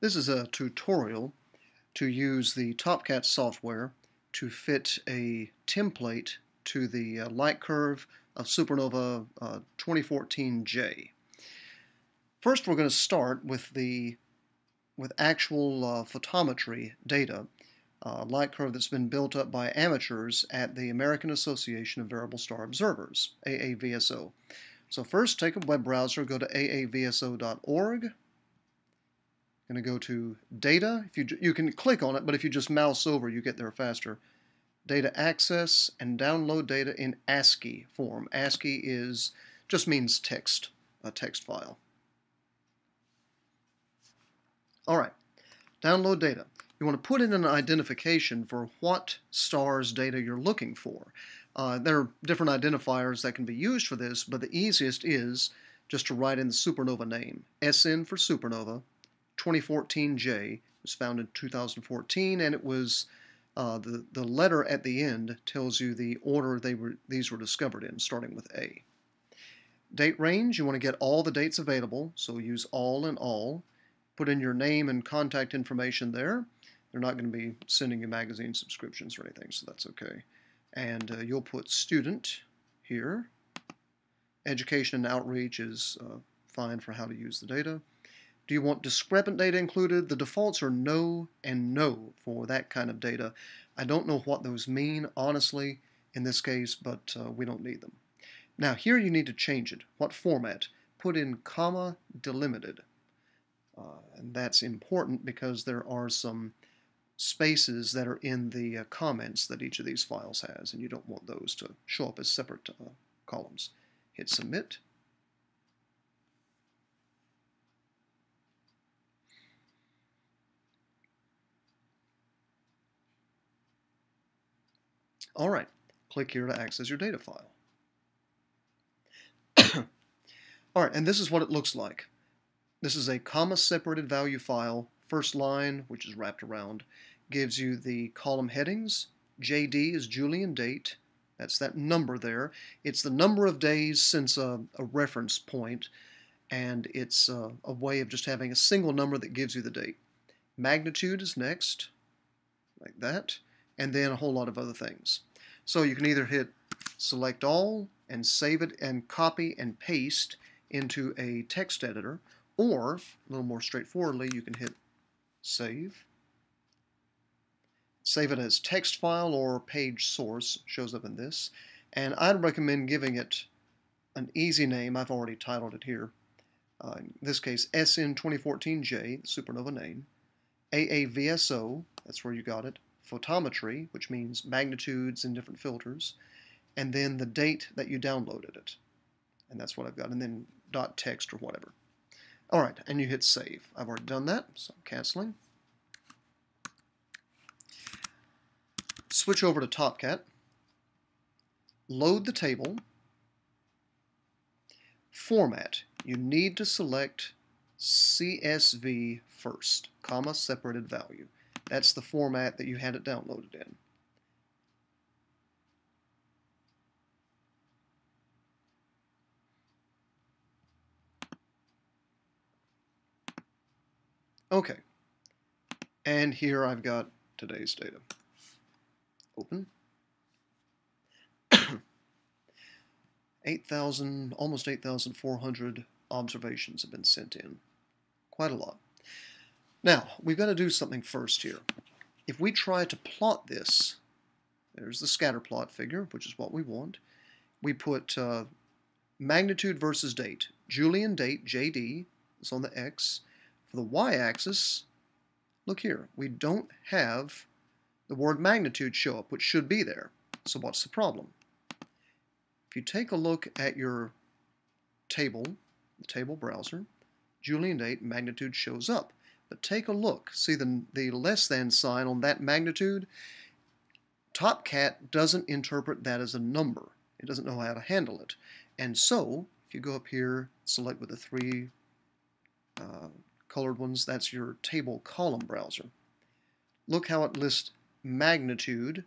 This is a tutorial to use the TOPCAT software to fit a template to the lightcurve of Supernova 2014J. First, we're going to start with actual photometry data, lightcurve that's been built up by amateurs at the American Association of Variable Star Observers, AAVSO. So first, take a web browser, go to aavso.org. Going to go to Data. You can click on it, but if you just mouse over, you get there faster. Data Access, and download data in ASCII form. ASCII just means text, a text file. All right, download data. You want to put in an identification for what star's data you're looking for. There are different identifiers that can be used for this, but the easiest is just to write in the supernova name. SN for supernova. 2014J was found in 2014, and it was the letter at the end tells you the order these were discovered in, starting with A. Date range, you want to get all the dates available, so use all and all. Put in your name and contact information there. They're not going to be sending you magazine subscriptions or anything, so that's okay. And you'll put student here. Education and outreach is fine for how to use the data. Do you want discrepant data included? The defaults are no and no for that kind of data. I don't know what those mean, honestly, in this case, but we don't need them. Now, here you need to change it. What format? Put in comma delimited. And that's important because there are some spaces that are in the comments that each of these files has, and you don't want those to show up as separate columns. Hit Submit. All right, click here to access your data file. All right, and this is what it looks like. This is a comma-separated value file. First line, which is wrapped around, gives you the column headings. JD is Julian date. That's that number there. It's the number of days since a reference point, and it's a way of just having a single number that gives you the date. Magnitude is next, like that, and then a whole lot of other things. So you can either hit select all and save it and copy and paste into a text editor, or a little more straightforwardly, you can hit save. Save it as text file or page source, shows up in this. And I'd recommend giving it an easy name. I've already titled it here. In this case, SN 2014J, the supernova name. AAVSO, that's where you got it. Photometry, which means magnitudes and different filters. And then the date that you downloaded it. And that's what I've got. And then .text or whatever. All right, and you hit save. I've already done that, so I'm canceling. Switch over to TOPCAT. Load the table. Format. You need to select CSV first, comma separated value. That's the format that you had it downloaded in. Okay, and here I've got today's data. Open. 8,000, almost 8,400 observations have been sent in. Quite a lot. Now, we've got to do something first here. If we try to plot this, there's the scatter plot figure, which is what we want. We put magnitude versus date. Julian date, JD, is on the X. For the y-axis, look here, we don't have the word magnitude show up, which should be there. So what's the problem? If you take a look at your table, the table browser, Julian date magnitude shows up. But take a look, see the less than sign on that magnitude? TOPCAT doesn't interpret that as a number. It doesn't know how to handle it. And so, if you go up here, select with the three colored ones, that's your table column browser. Look how it lists magnitude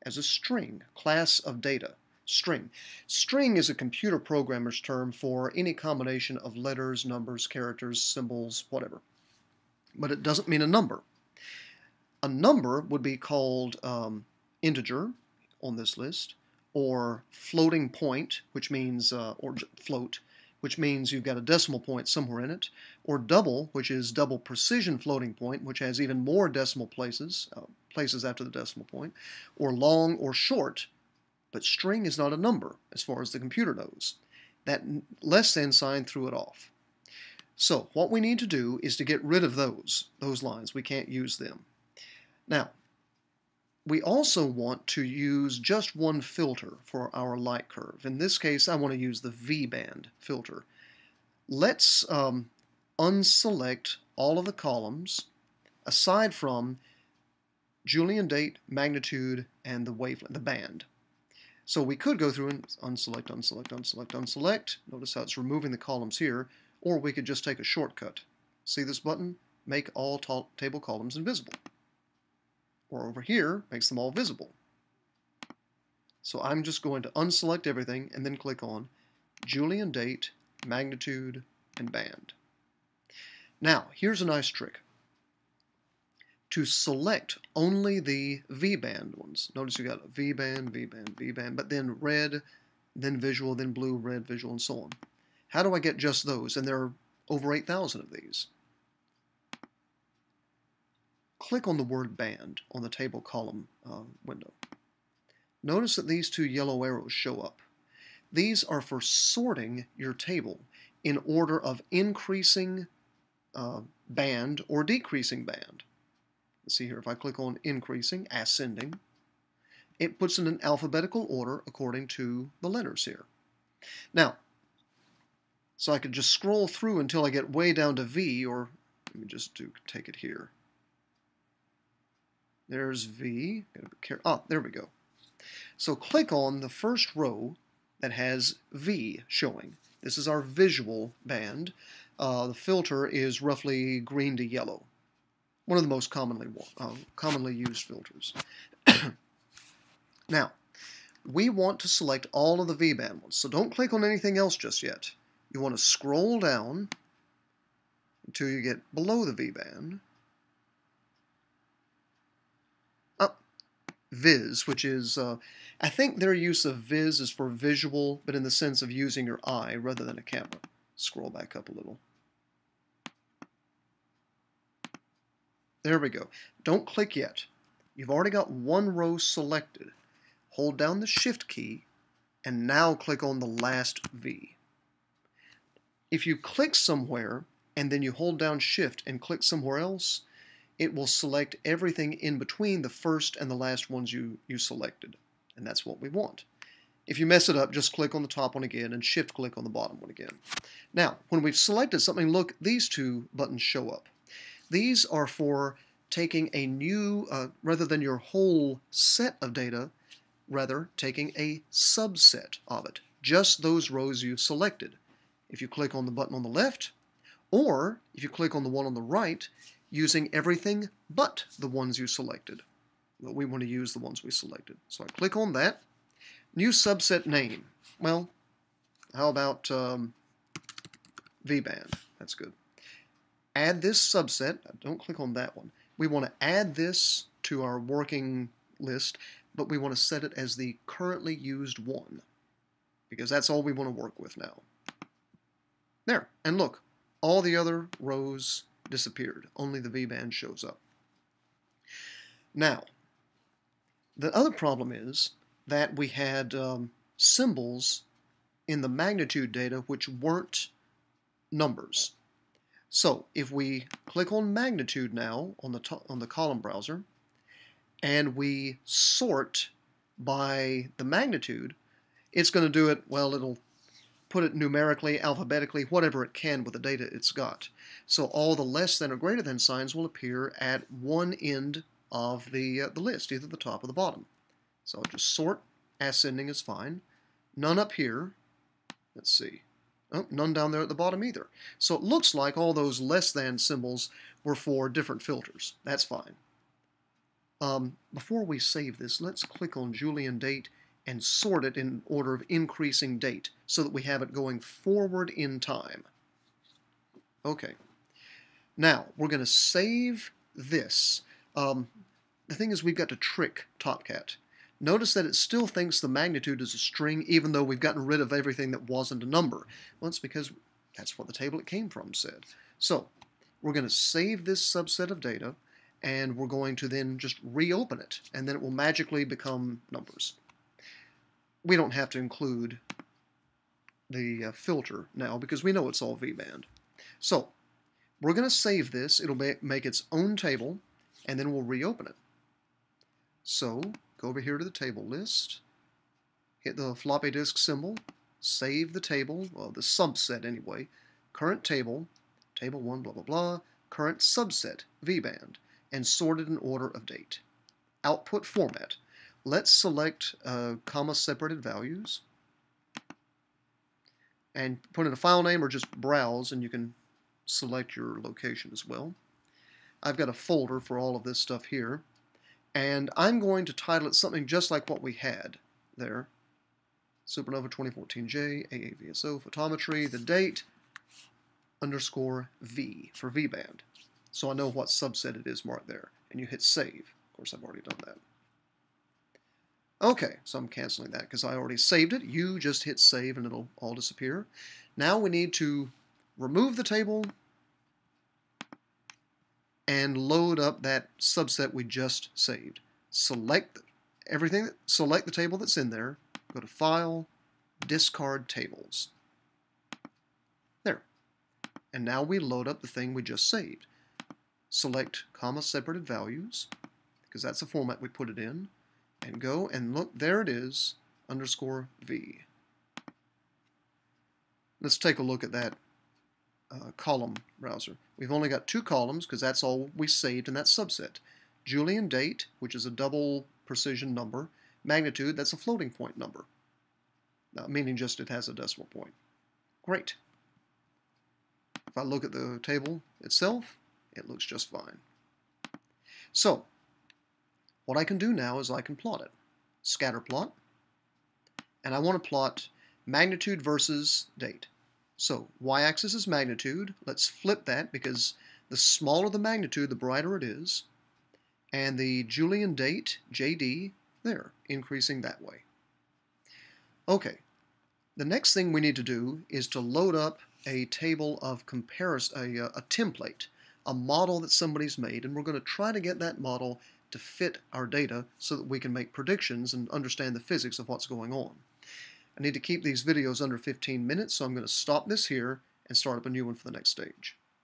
as a string, class of data, string. String is a computer programmer's term for any combination of letters, numbers, characters, symbols, whatever. but it doesn't mean a number. A number would be called integer on this list, or floating point, which means, or float, which means you've got a decimal point somewhere in it, or double, which is double precision floating point, which has even more decimal places, places after the decimal point, or long or short, but string is not a number as far as the computer knows. That less than sign threw it off. So what we need to do is to get rid of those lines. We can't use them. Now, we also want to use just one filter for our light curve. In this case, I want to use the V-band filter. Let's unselect all of the columns aside from Julian date, magnitude, and the wavelength, the band. So we could go through and unselect, unselect, unselect, unselect. Notice how it's removing the columns here. Or we could just take a shortcut. See this button? Make all table columns invisible. Or over here, makes them all visible. So I'm just going to unselect everything and then click on Julian date, magnitude, and band. Now, here's a nice trick. To select only the V-band ones, notice you got a V-band, V-band, V-band, but then red, then visual, then blue, red, visual, and so on. How do I get just those? And there are over 8,000 of these. Click on the word band on the table column window. Notice that these two yellow arrows show up. These are for sorting your table in order of increasing band or decreasing band. Let's see here, if I click on increasing, ascending, it puts it in alphabetical order according to the letters here. Now, so I could just scroll through until I get way down to V, or let me just take it here. There's V. Oh, there we go. So click on the first row that has V showing. This is our visual band. The filter is roughly green to yellow. One of the most commonly used filters. Now, we want to select all of the V-band ones, so don't click on anything else just yet. You want to scroll down until you get below the V-band. Viz, which is, I think their use of viz is for visual, but in the sense of using your eye rather than a camera. Scroll back up a little. There we go. Don't click yet. You've already got one row selected. Hold down the Shift key, and now click on the last V. If you click somewhere, and then you hold down Shift and click somewhere else, it will select everything in between the first and the last ones you selected. And that's what we want. If you mess it up, just click on the top one again and shift click on the bottom one again. Now, when we've selected something, look, these two buttons show up. These are for taking a new, rather than your whole set of data, rather taking a subset of it. Just those rows you've selected. If you click on the button on the left, or if you click on the one on the right, using everything but the ones you selected. Well, we want to use the ones we selected. So I click on that. New subset name. Well, how about V-band? That's good. Add this subset. Don't click on that one. We want to add this to our working list, but we want to set it as the currently used one, because that's all we want to work with now. There. And look, all the other rows disappeared. Only the V-band shows up. Now, the other problem is that we had symbols in the magnitude data which weren't numbers. So if we click on magnitude now on the column browser, and we sort by the magnitude, it's going to do it, well, it'll put it numerically, alphabetically, whatever it can with the data it's got. So all the less than or greater than signs will appear at one end of the list, either the top or the bottom. So I'll just sort, ascending is fine. None up here. Let's see. Oh, none down there at the bottom either. So it looks like all those less than symbols were for different filters. That's fine. Before we save this, let's click on Julian date and sort it in order of increasing date so that we have it going forward in time. Okay. Now, we're going to save this. The thing is, we've got to trick TOPCAT. Notice that it still thinks the magnitude is a string, even though we've gotten rid of everything that wasn't a number. Well, it's because that's what the table it came from said. So, we're going to save this subset of data, and we're going to then just reopen it, and then it will magically become numbers. We don't have to include the filter now because we know it's all V-band. So, we're going to save this. It'll make its own table, and then we'll reopen it. So, go over here to the table list, hit the floppy disk symbol, save the table, well, the subset anyway, current table, table 1, blah, blah, blah, current subset, V-band, and sorted in order of date. Output format. Let's select comma-separated values, and put in a file name or just browse, and you can select your location as well. I've got a folder for all of this stuff here, and I'm going to title it something just like what we had there. Supernova 2014J, AAVSO, photometry, the date, underscore V for V-band. So I know what subset it is marked there. And you hit save. Of course, I've already done that. Okay, so I'm canceling that because I already saved it. You just hit save and it'll all disappear. Now we need to remove the table and load up that subset we just saved. Select everything, select the table that's in there, go to File, Discard Tables. There. And now we load up the thing we just saved. Select comma-separated values, because that's the format we put it in, and go and look, there it is, underscore V. Let's take a look at that column browser. We've only got 2 columns because that's all we saved in that subset. Julian date, which is a double precision number. Magnitude, that's a floating point number. Meaning just it has a decimal point. Great. If I look at the table itself, it looks just fine. So, what I can do now is I can plot it. Scatter plot. And I want to plot magnitude versus date. So, y-axis is magnitude. Let's flip that because the smaller the magnitude, the brighter it is. And the Julian date, JD, there, increasing that way. Okay, the next thing we need to do is to load up a table of comparison, a template, a model that somebody's made, and we're going to try to get that model to fit our data so that we can make predictions and understand the physics of what's going on. I need to keep these videos under 15 minutes, so I'm going to stop this here and start up a new one for the next stage.